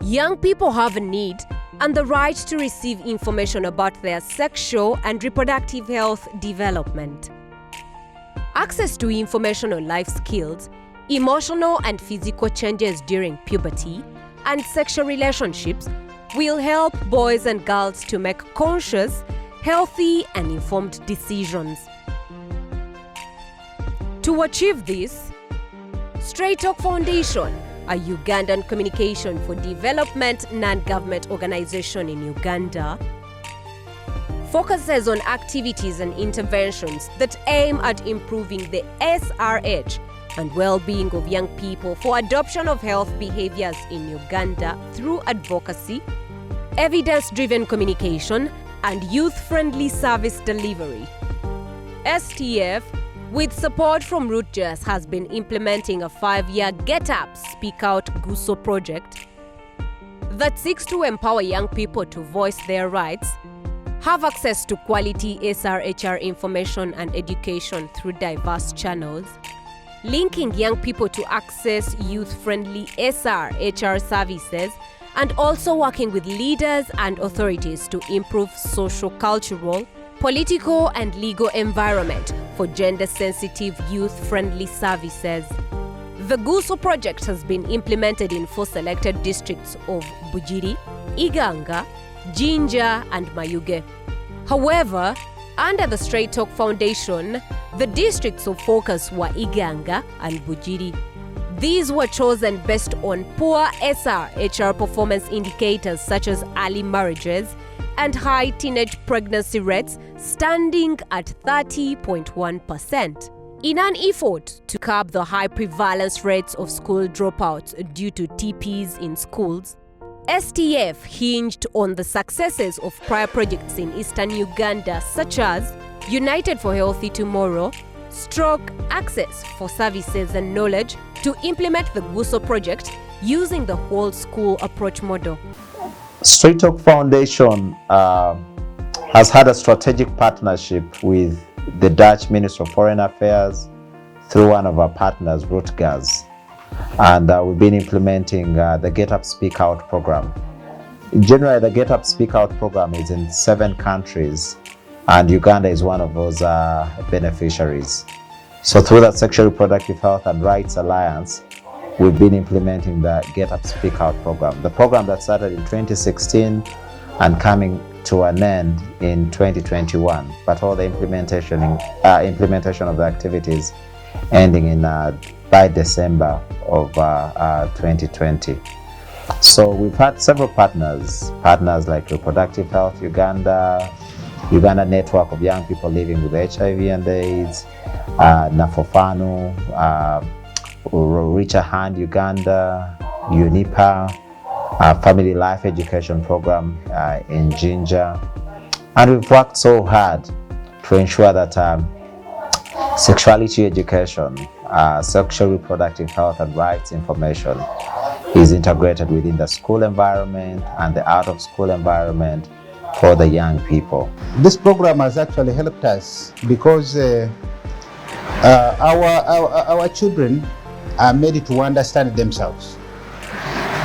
Young people have a need and the right to receive information about their sexual and reproductive health development. Access to information on life skills, emotional and physical changes during puberty, and sexual relationships will help boys and girls to make conscious, healthy, and informed decisions. To achieve this, Straight Talk Foundation, a Ugandan communication for development non-government organization in Uganda, focuses on activities and interventions that aim at improving the SRH and well-being of young people for adoption of health behaviors in Uganda through advocacy, evidence-driven communication, and youth-friendly service delivery. STF, with support from Rutgers, has been implementing a 5-year Get Up, Speak Out GUSO project that seeks to empower young people to voice their rights, have access to quality SRHR information and education through diverse channels, linking young people to access youth-friendly SRHR services, and also working with leaders and authorities to improve social-cultural, political and legal environment for gender-sensitive, youth-friendly services. The GUSO project has been implemented in 4 selected districts of Bugiri, Iganga, Jinja and Mayuge. However, under the Straight Talk Foundation, the districts of focus were Iganga and Bugiri. These were chosen based on poor SRHR performance indicators such as early marriages and high teenage pregnancy rates, standing at 30.1%. In an effort to curb the high prevalence rates of school dropouts due to TPs in schools, STF hinged on the successes of prior projects in eastern Uganda such as United for Healthy Tomorrow, Stroke Access for Services and Knowledge to implement the GUSO project using the whole school approach model. Straight Talk Foundation has had a strategic partnership with the Dutch Ministry of Foreign Affairs through one of our partners, Rutgers. And we've been implementing the Get Up Speak Out program. Generally, the Get Up Speak Out program is in 7 countries, and Uganda is one of those beneficiaries. So through the Sexual Reproductive Health and Rights Alliance, we've been implementing the Get Up Speak Out program. The program that started in 2016 and coming to an end in 2021, but all the implementation of the activities ending in by December of 2020. So we've had several partners like Reproductive Health Uganda, Uganda Network of Young People Living with HIV and AIDS, NAFOPHANU, Ahand Uganda, UNIPA, Family Life Education Program in Jinja. And we've worked so hard to ensure that sexuality education, sexual reproductive health and rights information is integrated within the school environment and the out-of-school environment for the young people. This program has actually helped us because our children are made to understand themselves.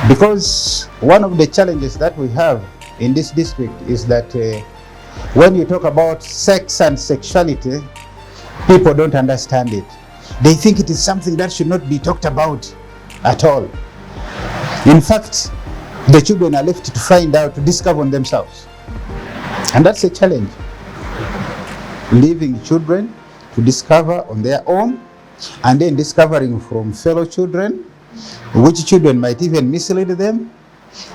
Because one of the challenges that we have in this district is that when you talk about sex and sexuality, people don't understand it. They think it is something that should not be talked about at all. In fact, the children are left to find out, to discover on themselves. And that's a challenge. Leaving children to discover on their own, and then discovering from fellow children, which children might even mislead them.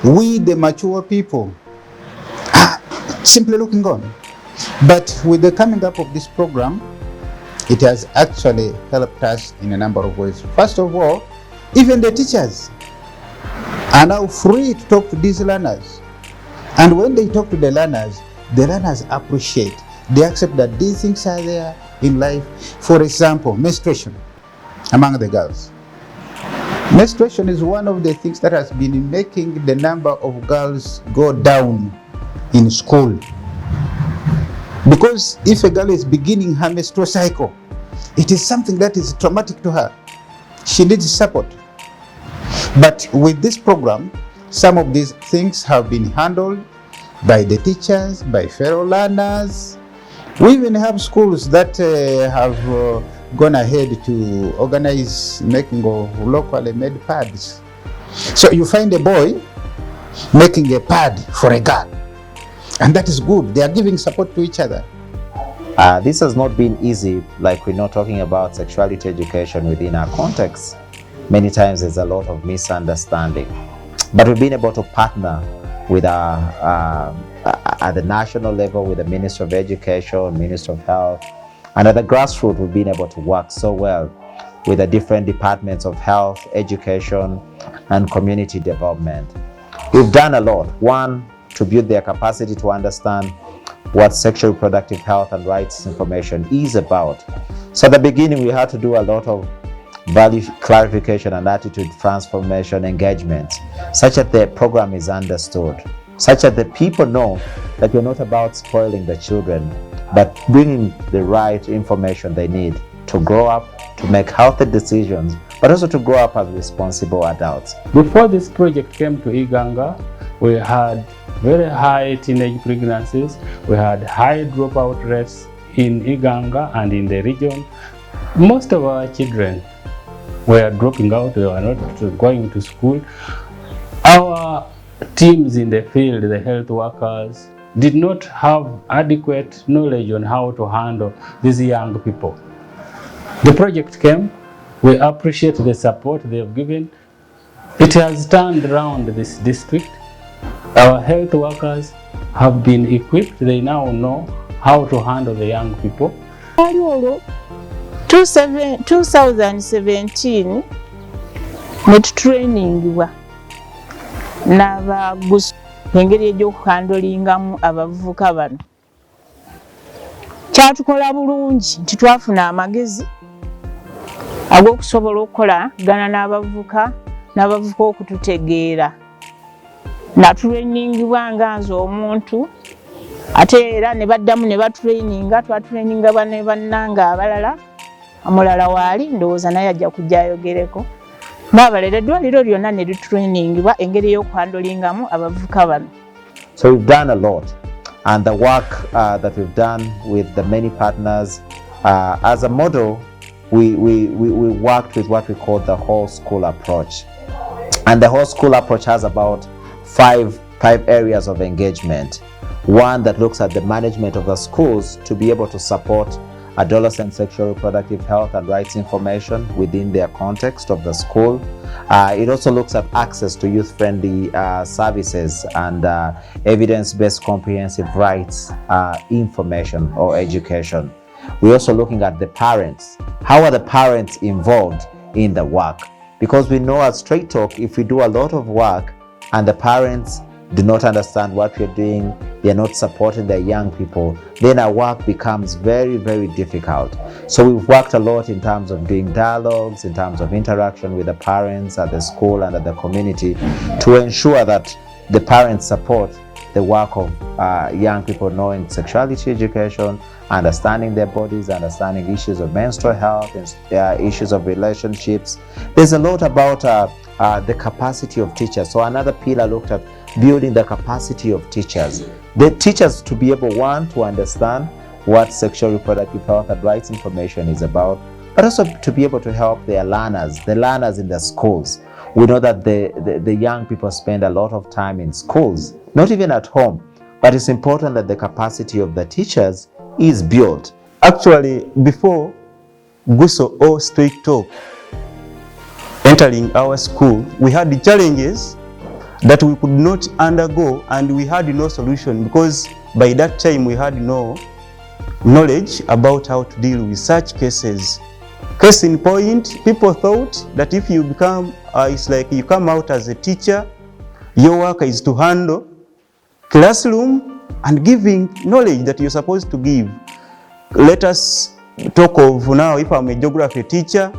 We, the mature people, are simply looking on. But with the coming up of this program, it has actually helped us in a number of ways. First of all, even the teachers are now free to talk to these learners. And when they talk to the learners appreciate, they accept that these things are there in life. For example, menstruation among the girls. Menstruation is one of the things that has been making the number of girls go down in school. Because if a girl is beginning her menstrual cycle, it is something that is traumatic to her. She needs support. But with this program, Some of these things have been handled by the teachers, by fellow learners. We even have schools that have gone ahead to organize making of locally made pads. So you find a boy making a pad for a girl, and that is good. They are giving support to each other. This has not been easy, like we're not talking about sexuality education within our context. Many times there's a lot of misunderstanding. But we've been able to partner with at the national level with the Minister of Education, Minister of Health, and at the grassroots we've been able to work so well with the different departments of health, education, and community development. We've done a lot. One, to build their capacity to understand what sexual reproductive health and rights information is about. So at the beginning, we had to do a lot of value clarification and attitude transformation engagement, such that the program is understood, such that the people know that we're not about spoiling the children, but bringing the right information they need to grow up, to make healthy decisions, but also to grow up as responsible adults. Before this project came to Iganga, we had very high teenage pregnancies. We had high dropout rates in Iganga and in the region. Most of our children were dropping out, they were not going to school. Our teams in the field, the health workers, did not have adequate knowledge on how to handle these young people. The project came, we appreciate the support they have given. It has turned around this district. Our health workers have been equipped, they now know how to handle the young people. 2017 netutrainingibwa n'aba GUSO engeri egy'okuhandolingamu abavubuka bano. Kyatukola bulungi nti twafuna amagezi ag'okusobola okukolagana n'abavubuka okututegeera. Natrainingibwa nga nze omuntu ate era ne baddamu ne batraininga, twatraininga bane bannanga abalala, omulala waali ndowooza naye ajja kujja ayogereko. N'abalala eddwaliro lyonna ne litrainingibwa engeri y'okuhandolingamu abavubuka bano. So we've done a lot, and the work that we've done with the many partners, as a model, we worked with what we call the whole school approach. And the whole school approach has about five areas of engagement. One that looks at the management of the schools to be able to support adolescent sexual reproductive health and rights information within their context of the school. It also looks at access to youth-friendly services and evidence-based comprehensive rights information or education. We're also looking at the parents. How are the parents involved in the work? Because we know at Straight Talk, if we do a lot of work and the parents do not understand what we're doing, they're not supporting their young people, then our work becomes very, very difficult. So we've worked a lot in terms of doing dialogues, in terms of interaction with the parents at the school and at the community to ensure that the parents support the work of young people knowing sexuality education, understanding their bodies, understanding issues of menstrual health, issues of relationships. There's a lot about the capacity of teachers. So another pillar looked at building the capacity of teachers. The teachers to be able, one, to understand what sexual reproductive health and rights information is about, but also to be able to help their learners, the learners in the schools. We know that the young people spend a lot of time in schools, not even at home, but it's important that the capacity of the teachers is built. Actually, before GUSO or Straight Talk entering our school, we had the challenges that we could not undergo, and we had no solution because by that time we had no knowledge about how to deal with such cases. Case in point, people thought that if you become, it's like you come out as a teacher, your work is to handle classroom and giving knowledge that you're supposed to give. Let us talk of now, if I'm a geography teacher,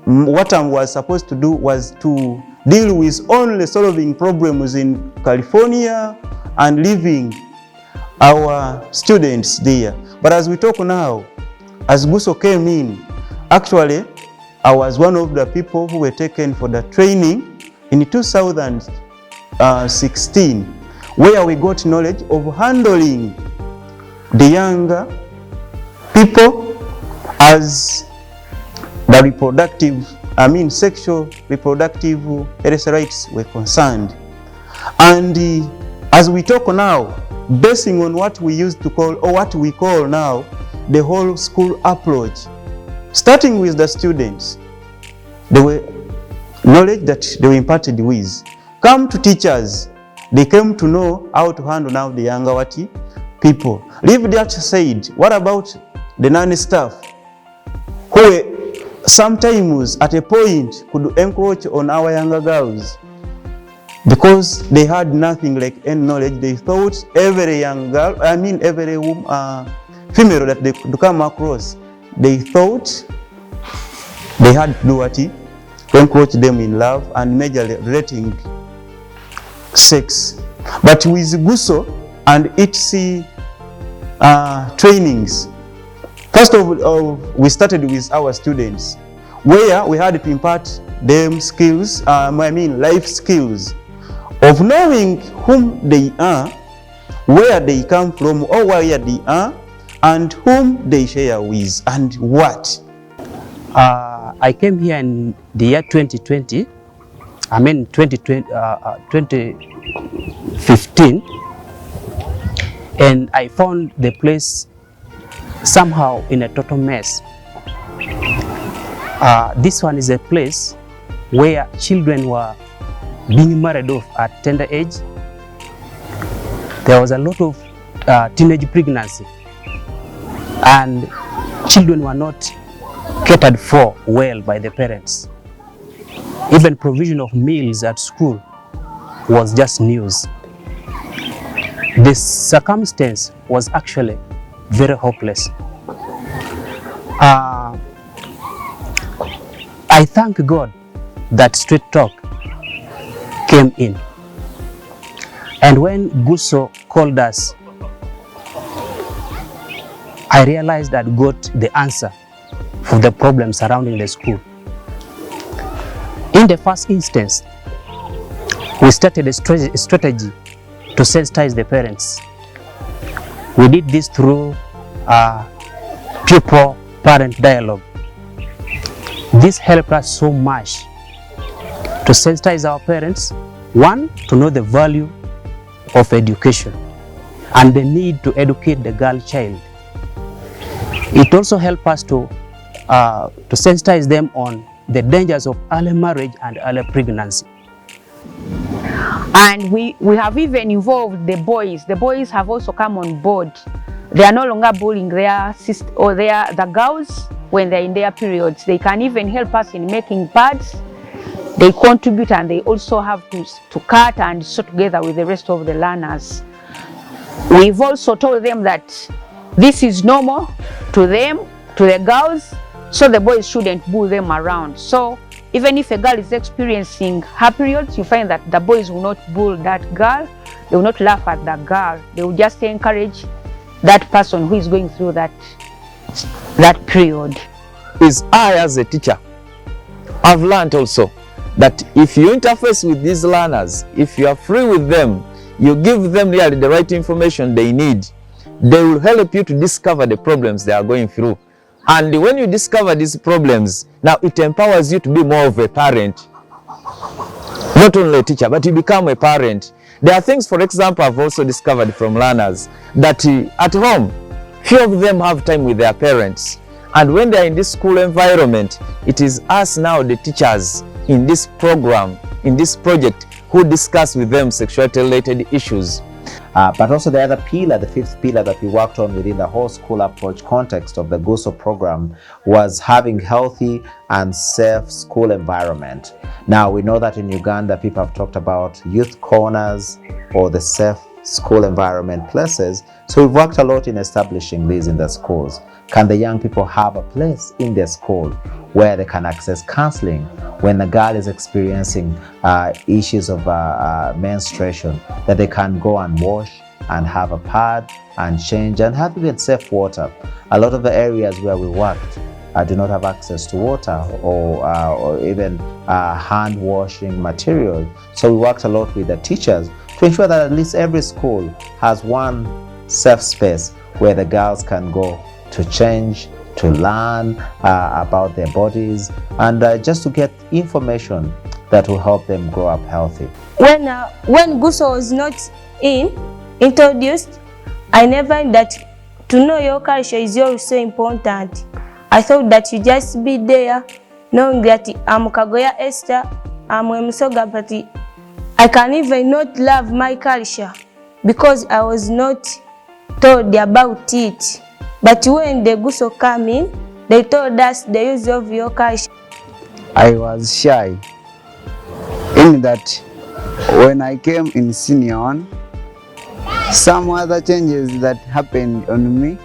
what I was supposed to do was to deal with only solving problems in California and leaving our students there. But as we talk now, as GUSO came in, actually, I was one of the people who were taken for the training in 2017 16, where we got knowledge of handling the younger people as the sexual reproductive health rights were concerned. And as we talk now, basing on what we used to call, or what we call now, the whole school approach, starting with the students, there were knowledge that they were imparted with. Come to teachers, they came to know how to handle now the younger people. Leave that said, what about the nanny staff, who sometimes at a point could encroach on our younger girls because they had nothing like any knowledge? They thought every young girl, every female that they could come across, they thought they had to do what? Encroach them in love and majorly relating sex. But with GUSO and its trainings, first of all, we started with our students, where we had to impart them skills, life skills of knowing whom they are, where they come from, or where they are, and whom they share with, and what. I came here in the year 2015, and I found the place somehow in a total mess. This one is a place where children were being married off at tender age. There was a lot of teenage pregnancy, and children were not catered for well by the parents. Even provision of meals at school was just news. This circumstance was actually very hopeless. I thank God that Street Talk came in. And when GUSO called us, I realized that I got the answer for the problem surrounding the school. In the first instance, we started a strategy to sensitize the parents. We did this through pupil-parent dialogue. This helped us so much to sensitize our parents, one, to know the value of education and the need to educate the girl child. It also helped us to sensitize them on the dangers of early marriage and early pregnancy. And we have even involved the boys. The boys have also come on board. They are no longer bullying their sister or the girls when they're in their periods. They can even help us in making pads. They contribute, and they also have to cut and sew together with the rest of the learners. We've also told them that this is normal to them, to the girls, so the boys shouldn't bully them around. So even if a girl is experiencing her periods, you find that the boys will not bully that girl. They will not laugh at the girl. They will just encourage that person who is going through that period. Is I, as a teacher, I've learned also that if you interface with these learners, if you are free with them, you give them really the right information they need, they will help you to discover the problems they are going through. And when you discover these problems, now it empowers you to be more of a parent. Not only a teacher, but you become a parent. There are things, for example, I've also discovered from learners that at home, few of them have time with their parents. And when they're in this school environment, it is us now, the teachers, in this program, in this project, who discuss with them sexuality-related issues. But also the other pillar, the fifth pillar that we worked on within the whole school approach context of the GUSO program was having healthy and safe school environment. Now we know that in Uganda people have talked about youth corners or the safe school environment places. So we've worked a lot in establishing these in the schools. Can the young people have a place in their school where they can access counseling when the girl is experiencing issues of menstruation, that they can go and wash and have a pad and change and have even safe water? A lot of the areas where we worked, do not have access to water or even hand washing materials. So we worked a lot with the teachers to ensure that at least every school has one safe space where the girls can go to change, to learn about their bodies, and just to get information that will help them grow up healthy. When GUSO was not introduced, I never knew that to know your culture is also important. I thought that you just be there, knowing that I'm Kagoya Esther, I'm Musoga, but I can even not love my culture because I was not told about it. But when the GUSO came in, they told us the use of your culture. I was shy in that when I came in senior one, some other changes that happened on me,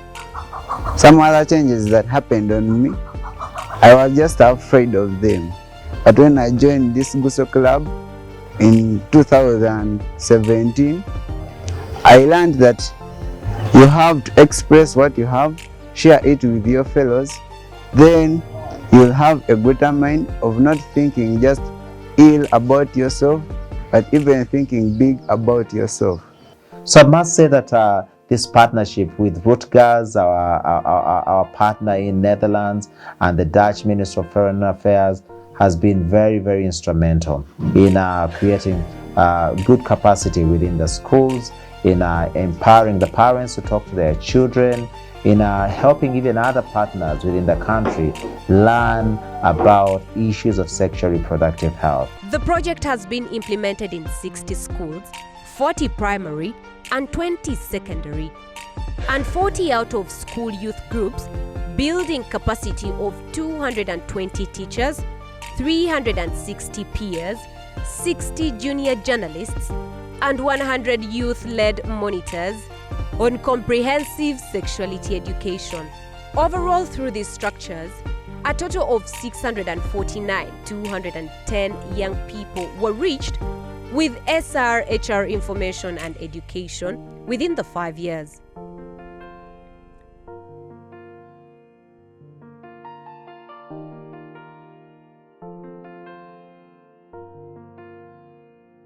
I was just afraid of them. But when I joined this GUSO club in 2017, I learned that you have to express what you have, share it with your fellows, then you'll have a better mind of not thinking just ill about yourself, but even thinking big about yourself. So I must say that this partnership with Rutgers, our partner in Netherlands, and the Dutch Ministry of Foreign Affairs has been very, very instrumental in creating good capacity within the schools, in empowering the parents to talk to their children, in helping even other partners within the country learn about issues of sexual reproductive health. The project has been implemented in 60 schools, 40 primary and 20 secondary, and 40 out of school youth groups, building capacity of 220 teachers, 360 peers, 60 junior journalists, and 100 youth-led monitors on comprehensive sexuality education. Overall, through these structures, a total of 649,210 young people were reached with SRHR information and education within the 5 years.